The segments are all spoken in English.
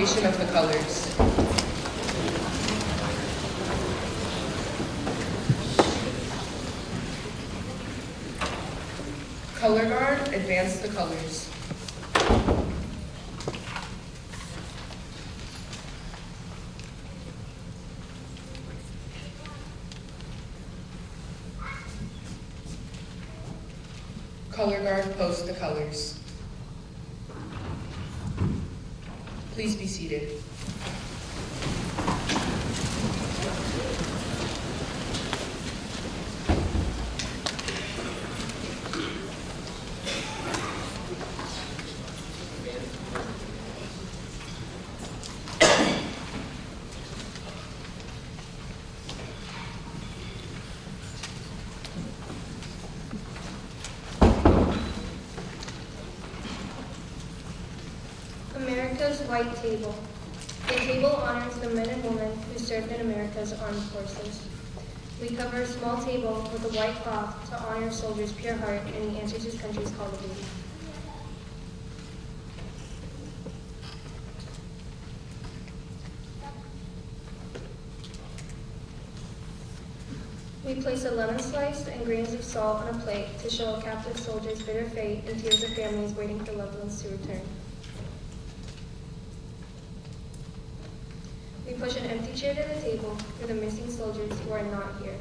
combination of the colors. Color guard, advance the colors. Color guard, post the colors. Please be seated. America's White Table. The table honors the men and women who served in America's armed forces. We cover a small table with a white cloth to honor soldiers' pure heart and the answer to his country's call to duty. We place a lemon slice and grains of salt on a plate to show a captive soldier's bitter fate and tears of families waiting for loved ones to return. We push an empty chair to the table for the missing soldiers who are not here.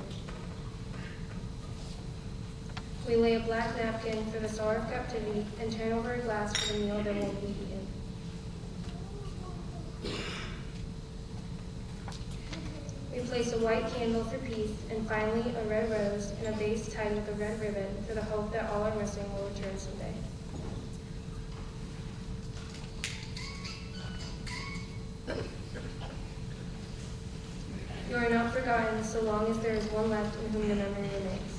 We lay a black napkin for the sorrow of captivity and turn over a glass for the meal that won't be eaten. We place a white candle for peace and finally a red rose in a vase tied with a red ribbon for the hope that all our missing will return someday. You are not forgotten so long as there is one left in whom the memory remains.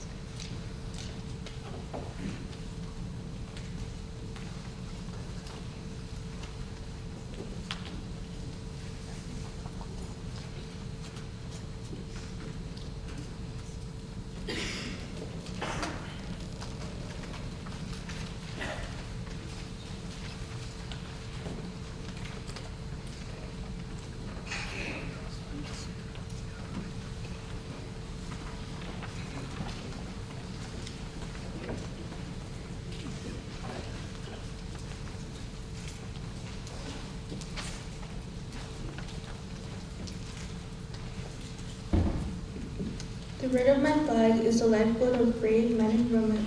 The red of my flag is the lifeblood of brave men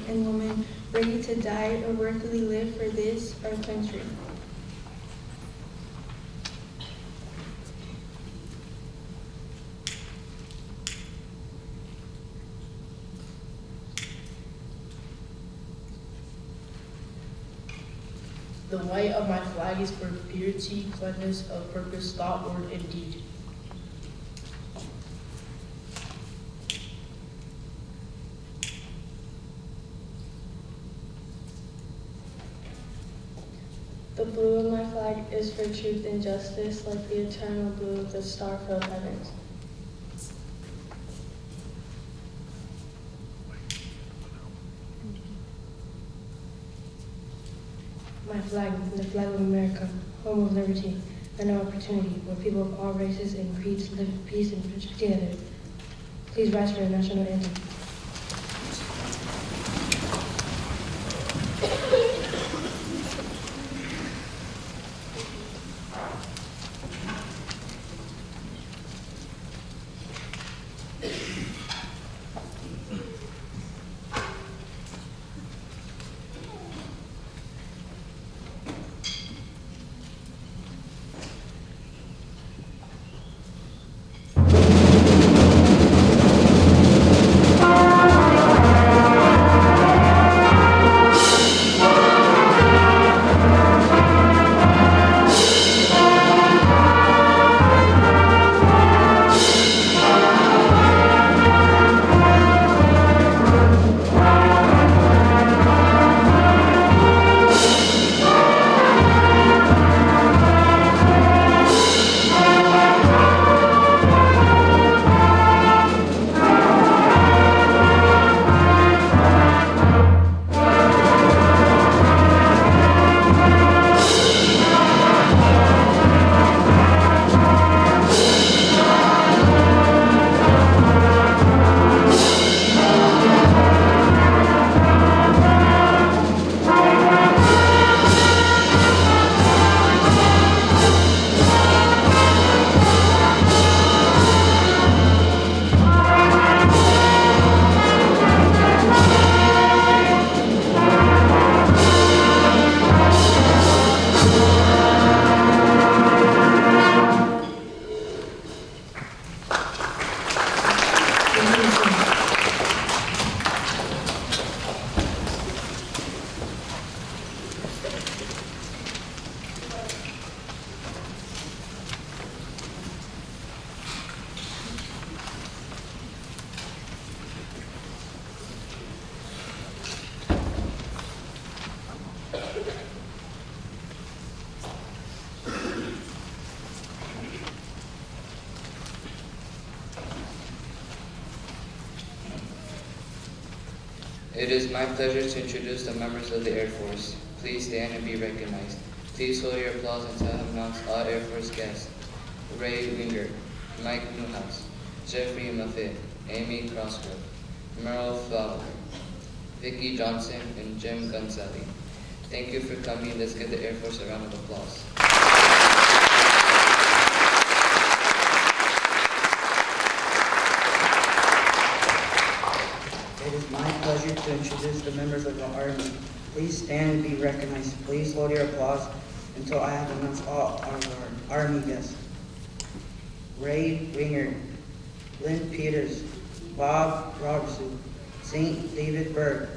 and women ready to die or worthily live for this, our country. The white of my flag is for purity, cleanness of purpose, thought, word, and deed. The blue of my flag is for truth and justice, like the eternal blue of the star-filled heavens. My flag, the flag of America, home of liberty and of opportunity, where people of all races and creeds live in peace and friendship together. Please rise for the national anthem. It is my pleasure to introduce the members of the Air Force. Please stand and be recognized. Please hold your applause until I have announced all Air Force guests. Ray Winger, Mike Newhouse, Jeffrey Moffitt, Amy Crossgrove, Merle Fowler, Vicki Johnson, and Jim Gonzalez. Thank you for coming. Let's give the Air Force a round of applause. It is my pleasure to introduce the members of the Army. Please stand and be recognized. Please hold your applause until I have announced all our Army guests. Ray Winger, Lynn Peters, Bob Robertson, St. David Berg,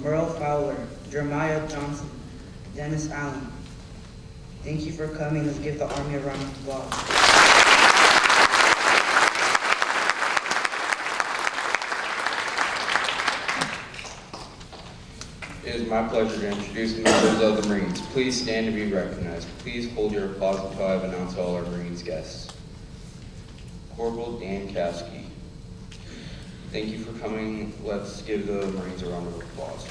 Merle Fowler, Jeremiah Johnson, Dennis Allen. Thank you for coming. Let's give the Army a round of applause. It is my pleasure to introduce the members of the Marines. Please stand and be recognized. Please hold your applause until I have announced all our Marines guests. Corporal Dan Kasky. Thank you for coming. Let's give the Marines a round of applause.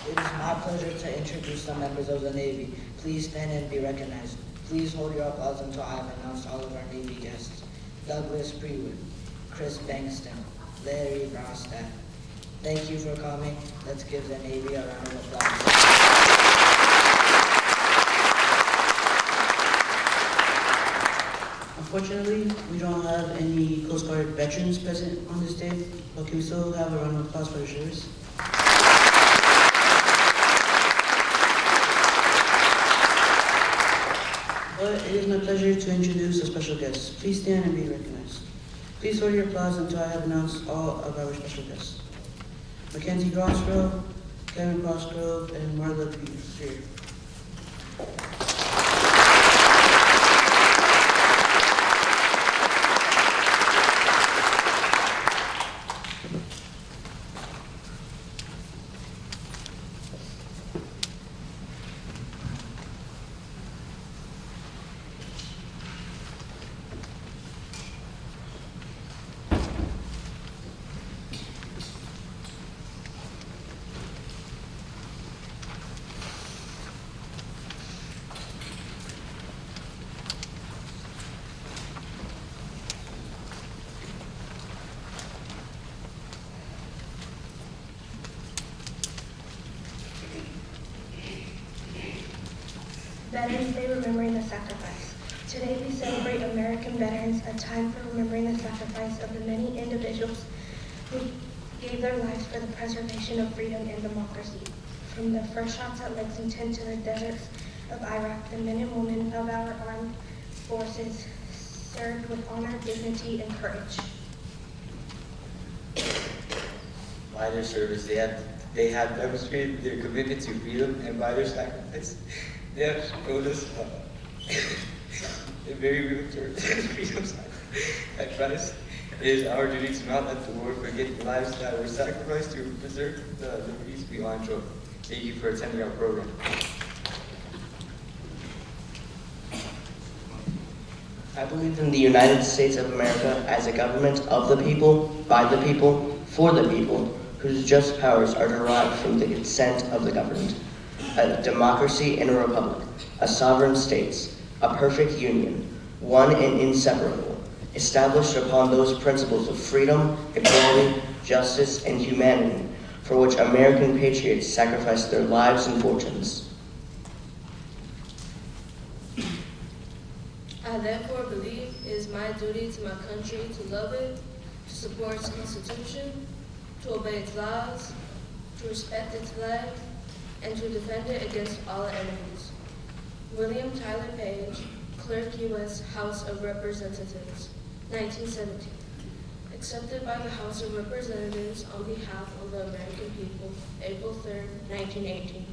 It is my pleasure to introduce the members of the Navy. Please stand and be recognized. Please hold your applause until I have announced all of our Navy guests. Douglas Prewood, Chris Bankston, Larry Brostad. Thank you for coming. Let's give the Navy a round of applause. Unfortunately, we don't have any Coast Guard veterans present on this day, but can we still have a round of applause for the service? But it is my pleasure to introduce a special guest. Please stand and be recognized. Please hold your applause until I have announced all of our special guests. Mackenzie Crossgrove, Kevin Crossgrove, and Marla Greer. Veterans Day, remembering the sacrifice. Today we celebrate American veterans, a time for remembering the sacrifice of the many individuals who gave their lives for the preservation of freedom and democracy. From the first shots at Lexington to the deserts of Iraq, the men and women of our armed forces served with honor, dignity, and courage. By their service, they have demonstrated their commitment to freedom, and by their sacrifice, they have showed us in very real terms freedom sacrifice. It is our duty to not let the world forget the lives that were sacrificed to preserve the liberties we all enjoy. Thank you for attending our program. I believe in the United States of America as a government of the people, by the people, for the people, whose just powers are derived from the consent of the governed. A democracy and a republic, a sovereign states, a perfect union, one and inseparable, established upon those principles of freedom, equality, justice, and humanity, for which American patriots sacrificed their lives and fortunes. I therefore believe it is my duty to my country to love it, to support its Constitution, to obey its laws, to respect its flag, and to defend it against all enemies. William Tyler Page, Clerk U.S. House of Representatives, 1917. Accepted by the House of Representatives on behalf of the American people, April 3, 1918.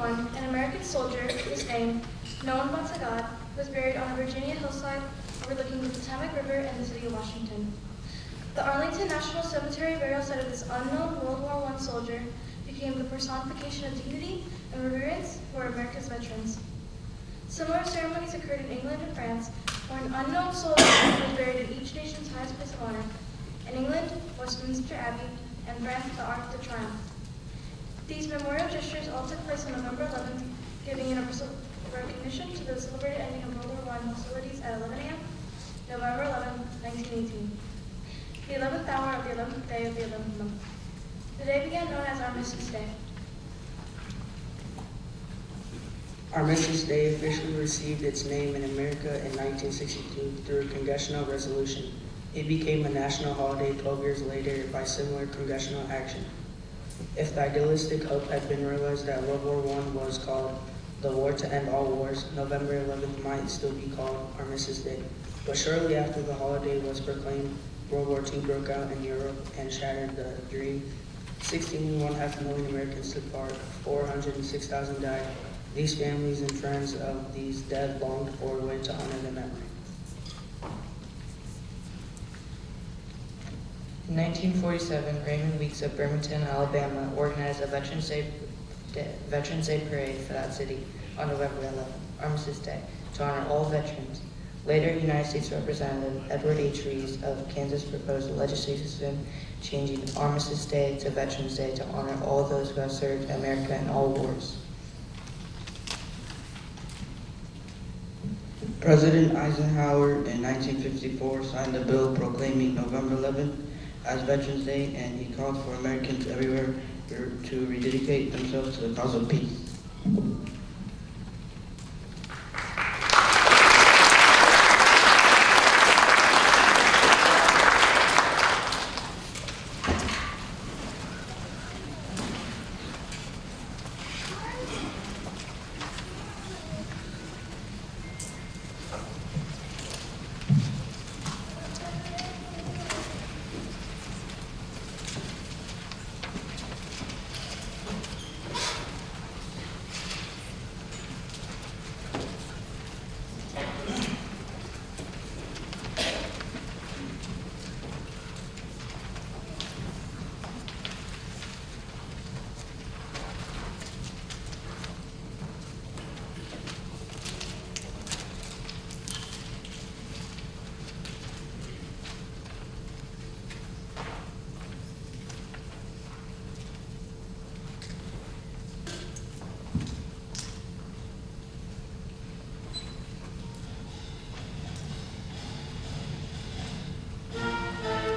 1941, an American soldier whose name, known but to God, was buried on a Virginia hillside overlooking the Potomac River and the city of Washington. The Arlington National Cemetery burial site of this unknown World War I soldier became the personification of dignity and reverence for America's veterans. Similar ceremonies occurred in England and France, where an unknown soldier was buried in each nation's highest place of honor. In England, Westminster Abbey, and France, the Arc de Triomphe. These memorial gestures all took place on November 11th, giving universal recognition to the celebrated ending of World War I hostilities at 11 a.m., November 11, 1918. The 11th hour of the 11th day of the 11th month. The day began known as Armistice Day. Armistice Day officially received its name in America in 1962 through a congressional resolution. It became a national holiday 12 years later by similar congressional action. If the idealistic hope had been realized that World War I was called the war to end all wars, November 11th might still be called Armistice Day. But shortly after the holiday was proclaimed, World War II broke out in Europe and shattered the dream. 16.5 million Americans took part, 406,000 died. These families and friends of these dead longed for a way to honor their memory. In 1947, Raymond Weeks of Birmingham, Alabama, organized a Veterans Day parade for that city on November 11th, Armistice Day, to honor all veterans. Later, United States Representative Edward H. Rees of Kansas proposed legislation changing Armistice Day to Veterans Day to honor all those who have served America in all wars. President Eisenhower in 1954 signed a bill proclaiming November 11th as Veterans Day, and he called for Americans everywhere to rededicate themselves to the cause of peace.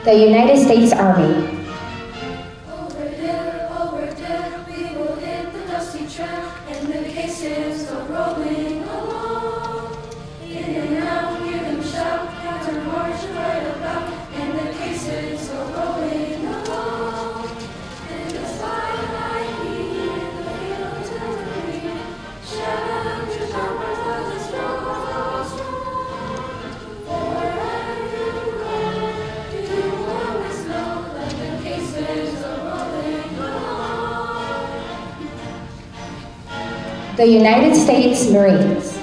The United States Army. Over there, we will hit the dusty trail, and the cases go rolling along. In and out, hear them shout, after march right about, and the cases go rolling along. And the skyline heat, the fields and the green, shout your numbers as the strong goes strong. Forever you go, you always know that the cases are rolling along. The United States Marines.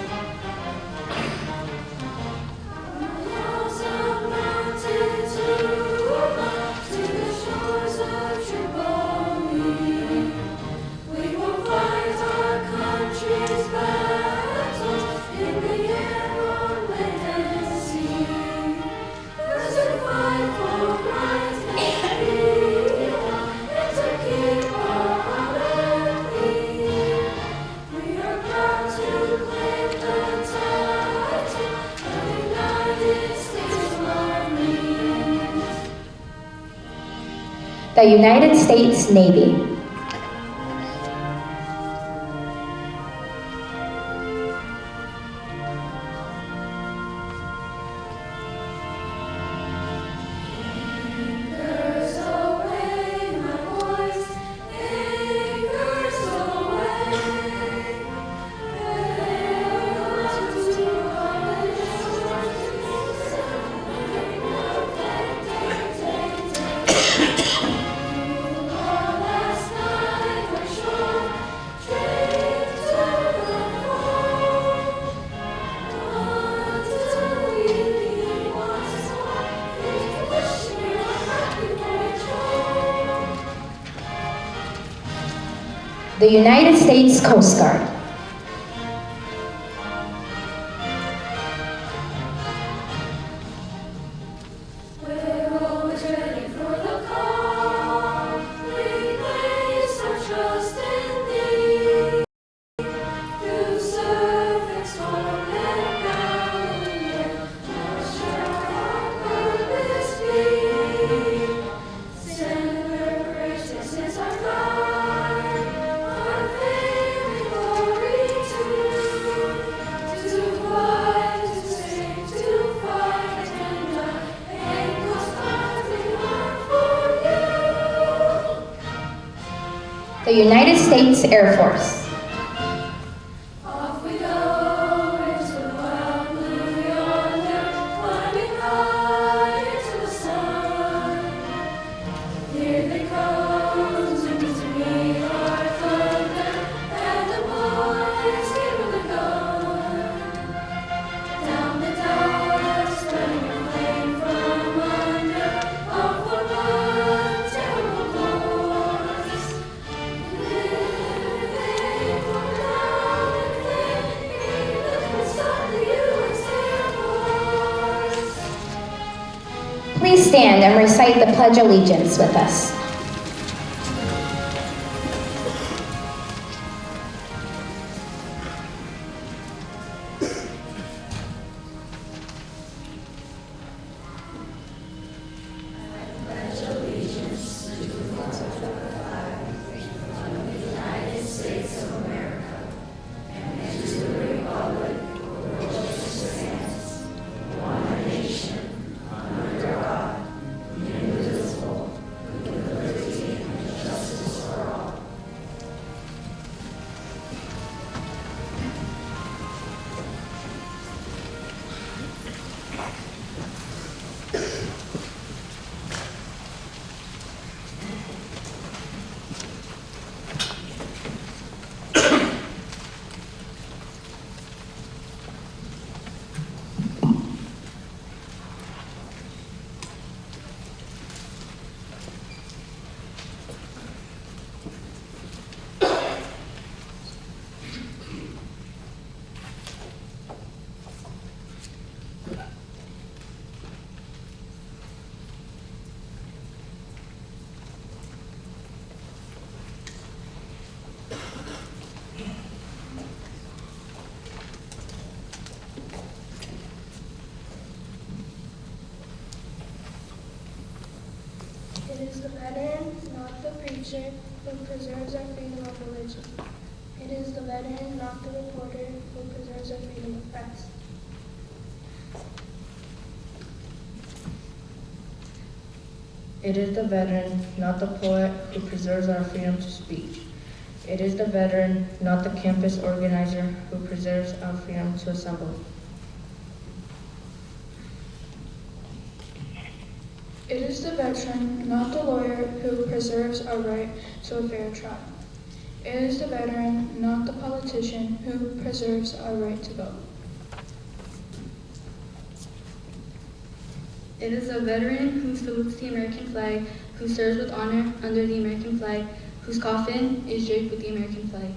The United States Navy. Anchors away, my boys, anchors away. Last the United States Coast Guard, We're always ready for the call. We place our trust in Thee. You serve and storm and calendar. What shall our purpose be? Send where gracious is our guide, our fame and glory too. To fly, to sing, to fight and die. Angels fighting hard for you. the United States Air Force, Off we go into the wild blue yonder, climbing high into the sun. Here they come to meet our thunder, and the boys give the gun. Down the dust, burning a flame from under, off for one terrible course. Living for love and thinking that we stop the U.S. Air Force. please stand and recite the Pledge of Allegiance with us. It is the veteran, not the preacher, who preserves our freedom of religion. It is the veteran, not the reporter, who preserves our freedom of press. It is the veteran, not the poet, who preserves our freedom to speech. It is the veteran, not the campus organizer, who preserves our freedom to assemble. It is the veteran, not the lawyer, who preserves our right to a fair trial. It is the veteran, not the politician, who preserves our right to vote. It is a veteran who salutes the American flag, who serves with honor under the American flag, whose coffin is draped with the American flag.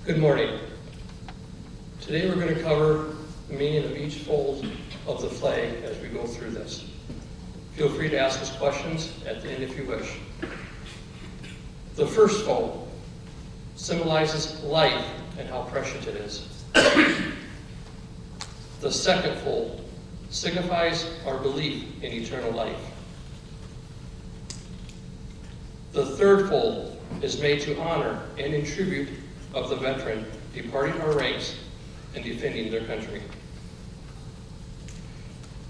Good morning. Today we're going to cover the meaning of each fold of the flag as we go through this. Feel free to ask us questions at the end if you wish. The first fold symbolizes life and how precious it is. The second fold signifies our belief in eternal life. The third fold is made to honor and in tribute of the veteran departing our ranks and defending their country.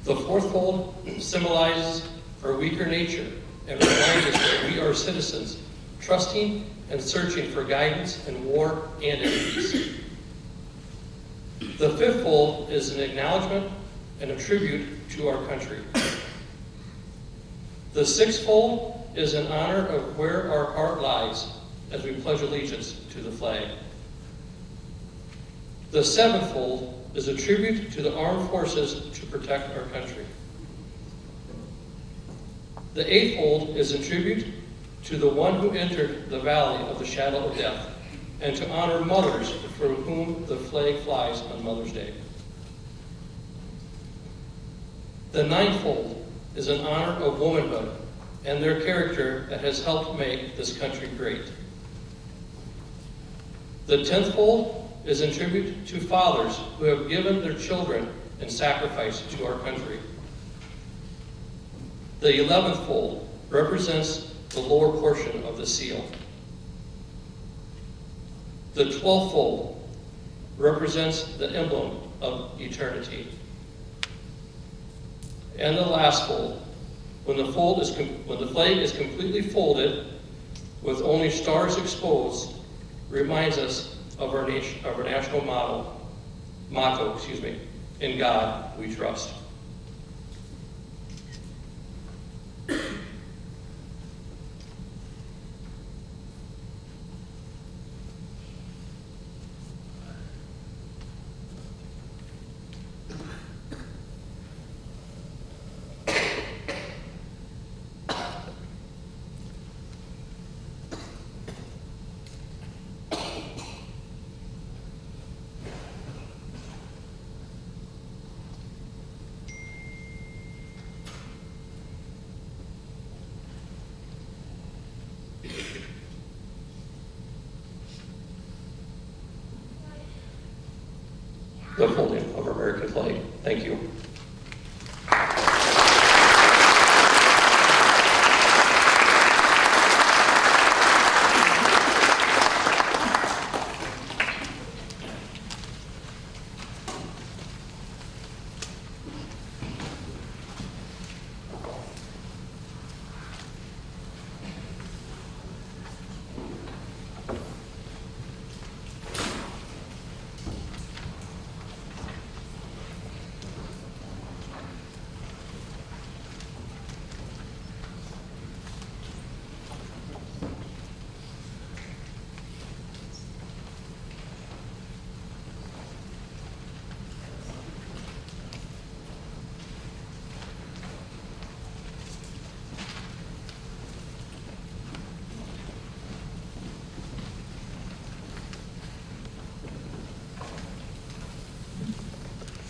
The fourth fold symbolizes our weaker nature and reminds us that we are citizens, trusting and searching for guidance in war and in peace. The fifth fold is an acknowledgement and a tribute to our country. The sixth fold is in honor of where our heart lies as we pledge allegiance to the flag. The seventh fold is a tribute to the armed forces to protect our country. The eighth fold is a tribute to the one who entered the valley of the shadow of death, and to honor mothers for whom the flag flies on Mother's Day. The ninth fold is in honor of womanhood and their character that has helped make this country great. The 10th fold is in tribute to fathers who have given their children in sacrifice to our country. The 11th fold represents the lower portion of the seal. The 12th fold represents the emblem of eternity. And the last fold, when the flag is completely folded with only stars exposed, reminds us of our national motto, in God we trust. The folding of our American flag. Thank you.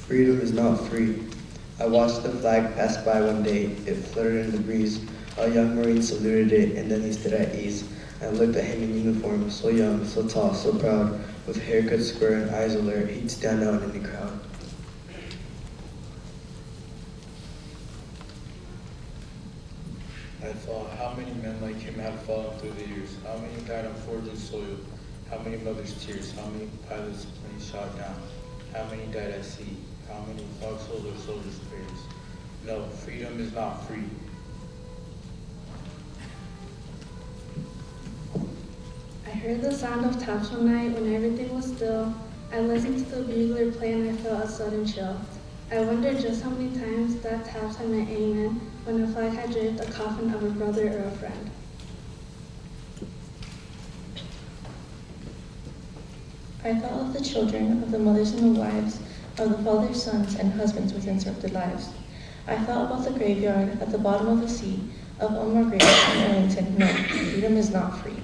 Freedom is not free. I watched the flag pass by one day. It fluttered in the breeze. A young Marine saluted it, and then he stood at ease. I looked at him in uniform, so young, so tall, so proud. With haircut square and eyes alert, he'd stand out in the crowd. I thought, how many men like him have fallen through the years? How many died on forged soil? How many mothers' tears? How many pilots' planes shot down? How many died at sea? How many foxholes or soldiers' prayers? No, freedom is not free. I heard the sound of taps one night when everything was still. I listened to the bugler play and I felt a sudden chill. I wondered just how many times that taps had meant amen when a flag had draped a coffin of a brother or a friend. I thought of the children, of the mothers and the wives, of the fathers, sons, and husbands with interrupted lives. I thought about the graveyard at the bottom of the sea, of unmarked graves in Arlington. No, freedom is not free.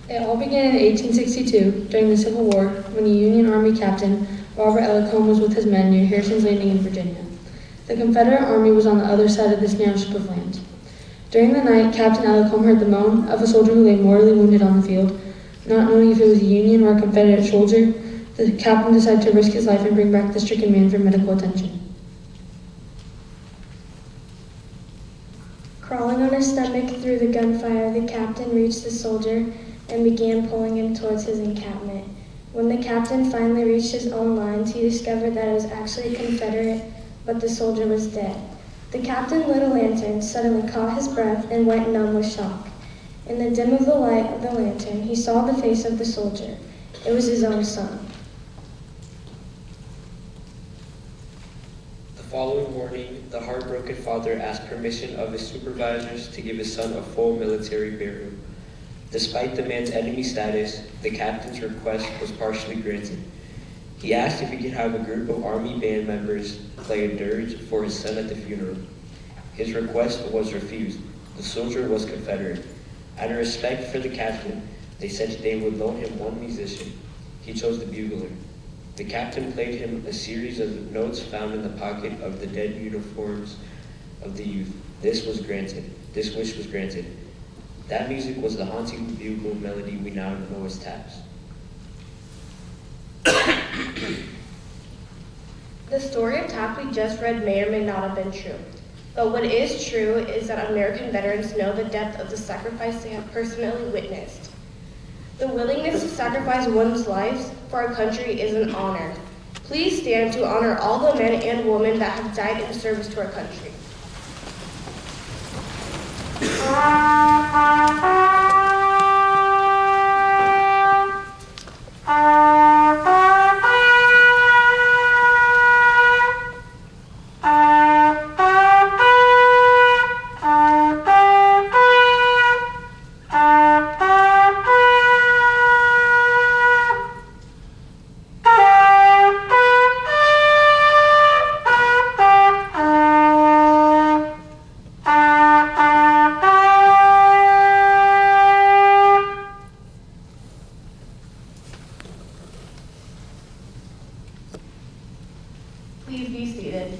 It all began in 1862, during the Civil War, when a Union Army captain, Robert Ellacombe, was with his men near Harrison's Landing in Virginia. The Confederate Army was on the other side of this narrow strip of land. During the night, Captain Ellacombe heard the moan of a soldier who lay mortally wounded on the field. Not knowing if it was a Union or a Confederate soldier, the captain decided to risk his life and bring back the stricken man for medical attention. Crawling on his stomach through the gunfire, the captain reached the soldier and began pulling him towards his encampment. When the captain finally reached his own lines, he discovered that it was actually a Confederate, but the soldier was dead. The captain lit a lantern, suddenly caught his breath, and went numb with shock. In the dim of the light of the lantern, he saw the face of the soldier. It was his own son. The following morning, the heartbroken father asked permission of his supervisors to give his son a full military burial. Despite the man's enemy status, the captain's request was partially granted. He asked if he could have a group of Army band members play a dirge for his son at the funeral. His request was refused. The soldier was Confederate. Out of respect for the captain, they said they would loan him one musician. He chose the bugler. The captain played him a series of notes found in the pocket of the dead uniforms of the youth. This wish was granted. That music was the haunting bugle melody we now know as taps. The story of tap we just read may or may not have been true. But what is true is that American veterans know the depth of the sacrifice they have personally witnessed. The willingness to sacrifice one's life for our country is an honor. Please stand to honor all the men and women that have died in service to our country. Please be seated.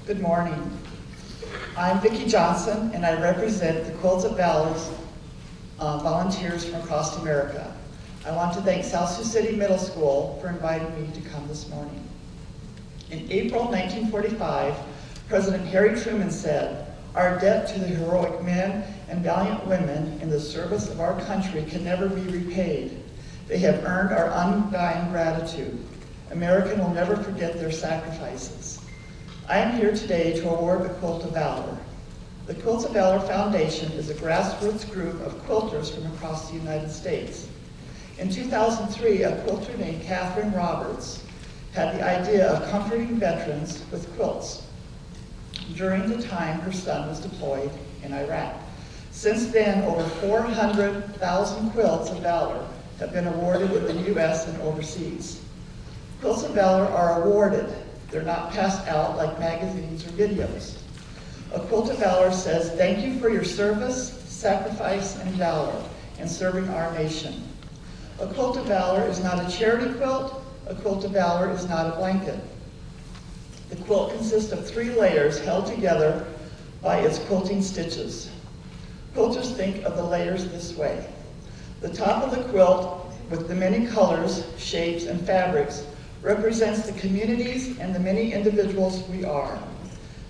Good morning. I'm Vicki Johnson, and I represent the Quilt of Valor's volunteers from across America. I want to thank South Sioux City Middle School for inviting me to come this morning. In April 1945, President Harry Truman said, "Our debt to the heroic men and valiant women in the service of our country can never be repaid. They have earned our undying gratitude. America will never forget their sacrifices." I am here today to award the Quilt of Valor. The Quilt of Valor Foundation is a grassroots group of quilters from across the United States. In 2003, a quilter named Catherine Roberts had the idea of comforting veterans with quilts during the time her son was deployed in Iraq. Since then, over 400,000 Quilts of Valor have been awarded in the U.S. and overseas. Quilts of Valor are awarded. They're not passed out like magazines or videos. A Quilt of Valor says, thank you for your service, sacrifice, and valor in serving our nation. A Quilt of Valor is not a charity quilt. A Quilt of Valor is not a blanket. The quilt consists of 3 layers held together by its quilting stitches. Quilters think of the layers this way. The top of the quilt, with the many colors, shapes, and fabrics, represents the communities and the many individuals we are.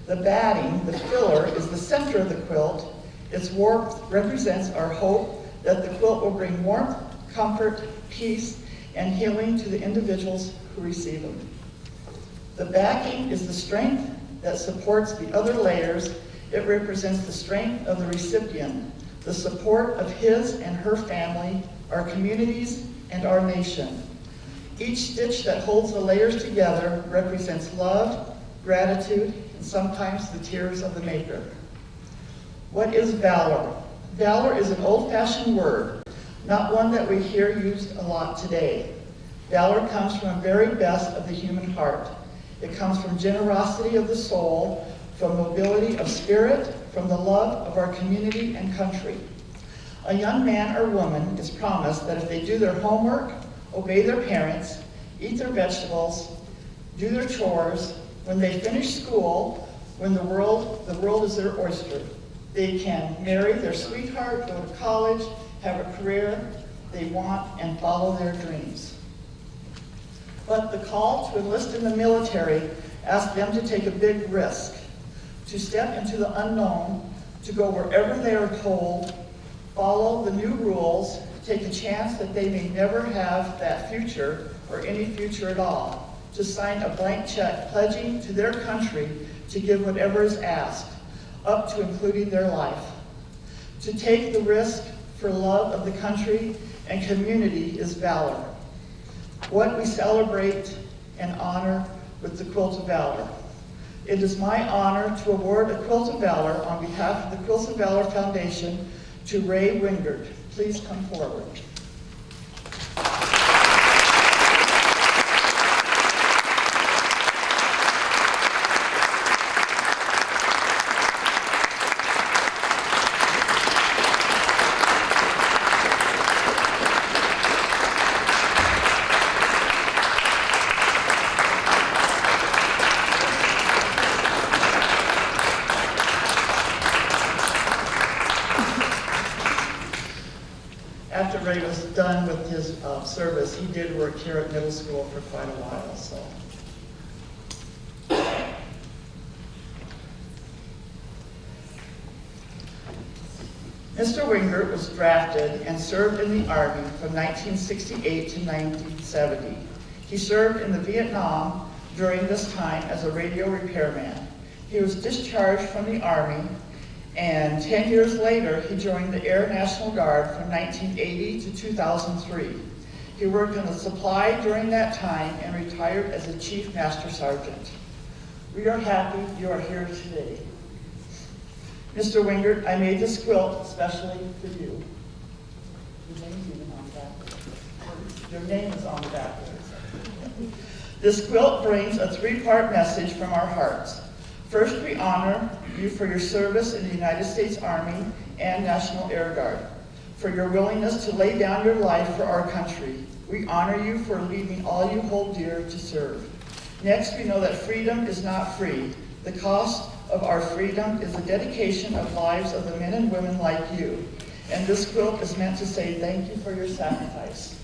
The batting, the filler, is the center of the quilt. Its warmth represents our hope that the quilt will bring warmth, comfort, peace, and healing to the individuals who receive them. The backing is the strength that supports the other layers. It represents the strength of the recipient, the support of his and her family, our communities, and our nation. Each stitch that holds the layers together represents love, gratitude, and sometimes the tears of the maker. What is valor? Valor is an old-fashioned word, not one that we hear used a lot today. Valor comes from the very best of the human heart. It comes from generosity of the soul, from mobility of spirit, from the love of our community and country. A young man or woman is promised that if they do their homework, obey their parents, eat their vegetables, do their chores, when they finish school, when the world is their oyster, they can marry their sweetheart, go to college, have a career they want, and follow their dreams. But the call to enlist in the military asks them to take a big risk, to step into the unknown, to go wherever they are told, follow the new rules, take a chance that they may never have that future or any future at all, to sign a blank check pledging to their country to give whatever is asked, up to including their life. To take the risk for love of the country and community is valor. What we celebrate and honor with the Quilt of Valor. It is my honor to award a Quilt of Valor on behalf of the Quilt of Valor Foundation to Ray Wingard. Please come forward. After Ray was done with his service, he did work here at middle school for quite a while, so. Mr. Wingert was drafted and served in the Army from 1968 to 1970. He served in the Vietnam during this time as a radio repairman. He was discharged from the Army, and 10 years later, he joined the Air National Guard from 1980 to 2003. He worked in the supply during that time and retired as a Chief Master Sergeant. We are happy you are here today. Mr. Wingert, I made this quilt especially for you. Your name's even on the back. Your name is on the back. This quilt brings a 3-part message from our hearts. First, we honor you for your service in the United States Army and National Air Guard, for your willingness to lay down your life for our country. We honor you for leaving all you hold dear to serve. Next, we know that freedom is not free. The cost of our freedom is the dedication of lives of the men and women like you. And this quilt is meant to say thank you for your sacrifice.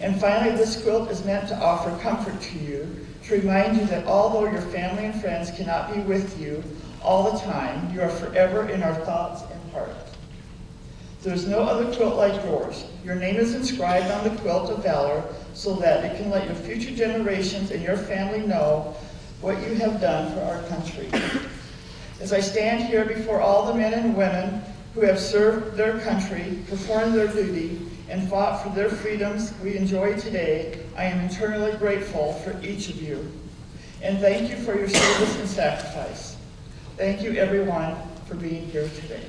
And finally, this quilt is meant to offer comfort to you, to remind you that although your family and friends cannot be with you all the time, you are forever in our thoughts and heart. There's no other quilt like yours. Your name is inscribed on the Quilt of Valor so that it can let your future generations and your family know what you have done for our country. As I stand here before all the men and women who have served their country, performed their duty, and fought for their freedoms we enjoy today, I am eternally grateful for each of you. And thank you for your service and sacrifice. Thank you, everyone, for being here today.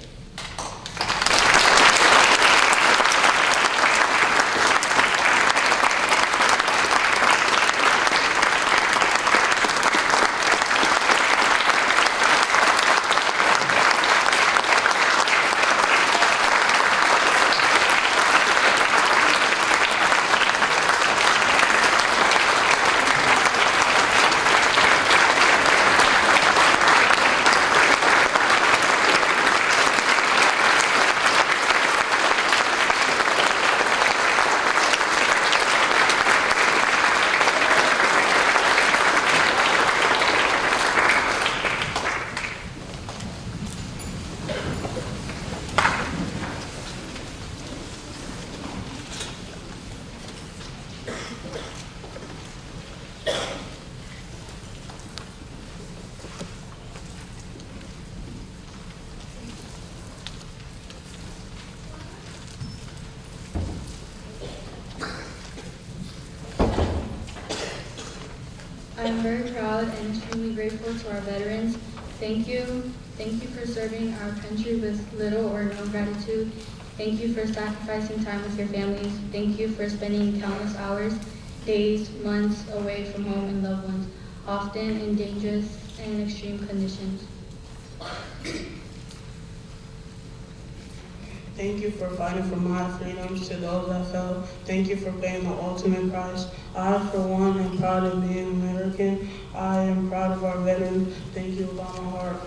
I am very proud and extremely grateful to our veterans. Thank you. Thank you for serving our country with little or no gratitude. Thank you for sacrificing time with your families. Thank you for spending countless hours, days, months away from home and loved ones, often in dangerous and extreme conditions. Thank you for fighting for my freedoms to those that fell. Thank you for paying the ultimate price. I, for one, am proud of being American. I am proud of our veterans. Thank you with all my heart.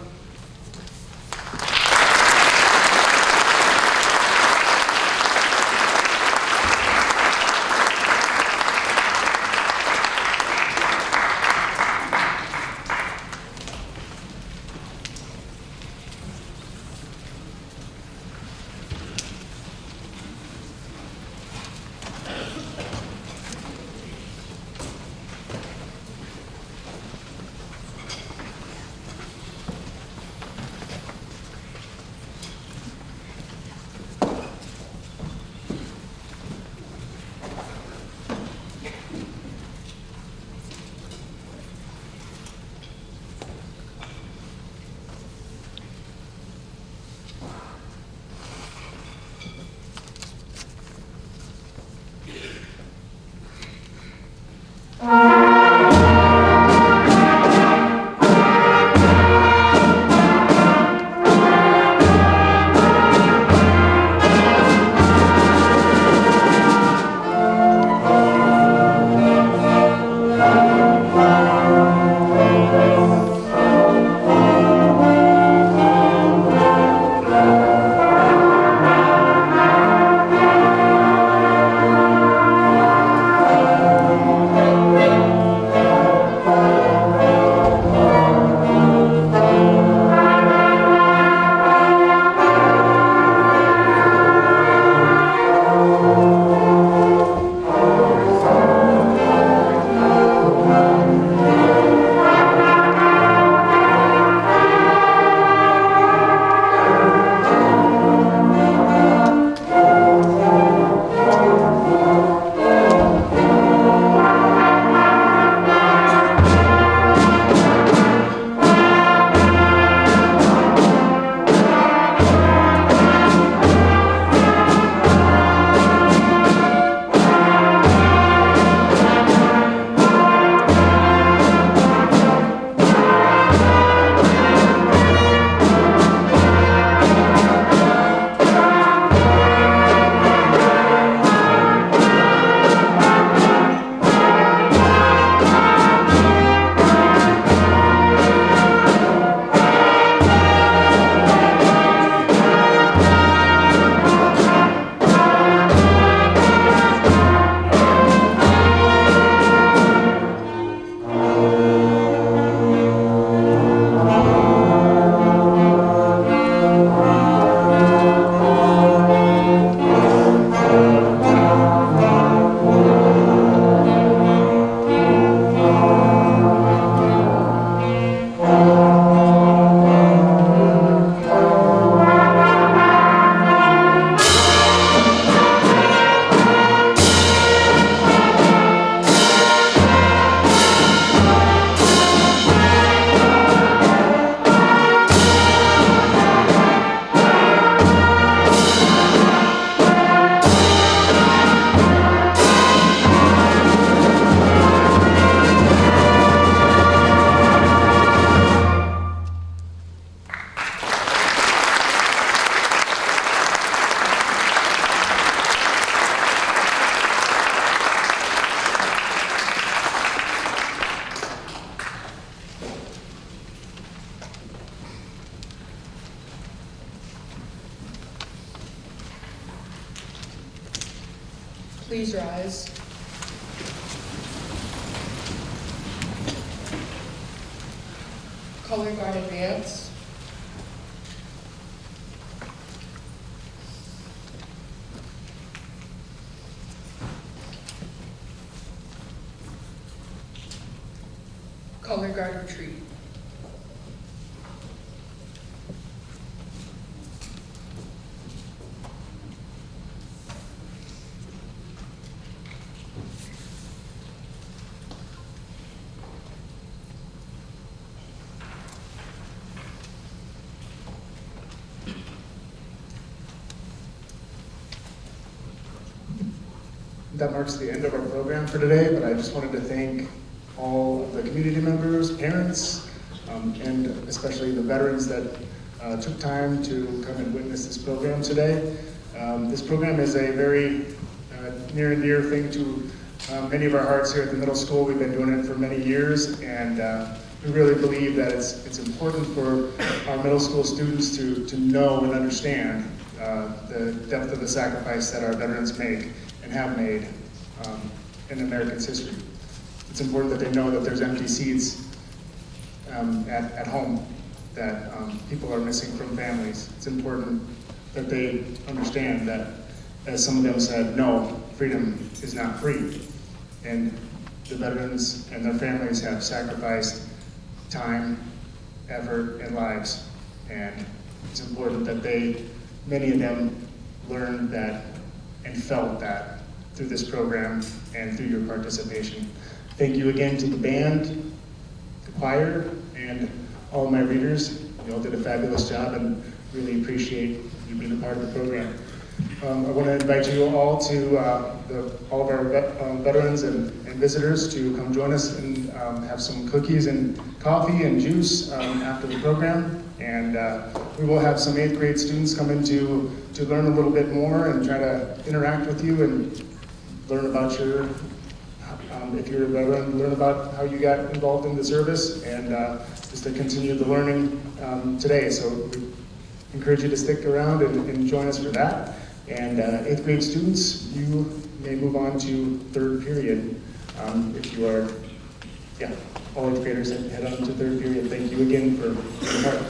Please rise. Color Guard advance. Color Guard retreat. That marks the end of our program for today, but I just wanted to thank all of the community members, parents, and especially the veterans that took time to come and witness this program today. This program is a very near and dear thing to many of our hearts here at the middle school. We've been doing it for many years, and we really believe that it's important for our middle school students to know and understand the depth of the sacrifice that our veterans make and have made in America's history. It's important that they know that there's empty seats at home, that people are missing from families. It's important that they understand that, as some of them said, no, freedom is not free. And the veterans and their families have sacrificed time, effort, and lives. And it's important that many of them learned that and felt that through this program and through your participation. Thank you again to the band, the choir, and all my readers. You all did a fabulous job and really appreciate you being a part of the program. I want to invite you all to all of our veterans and visitors to come join us and have some cookies and coffee and juice after the program. And we will have some 8th grade students come in to learn a little bit more and try to interact with you and learn about if you're a veteran, learn about how you got involved in the service and just to continue the learning today. So we encourage you to stick around and join us for that. And 8th grade students, you may move on to 3rd period. If you are, all 8th graders head on to 3rd period. Thank you again for your part.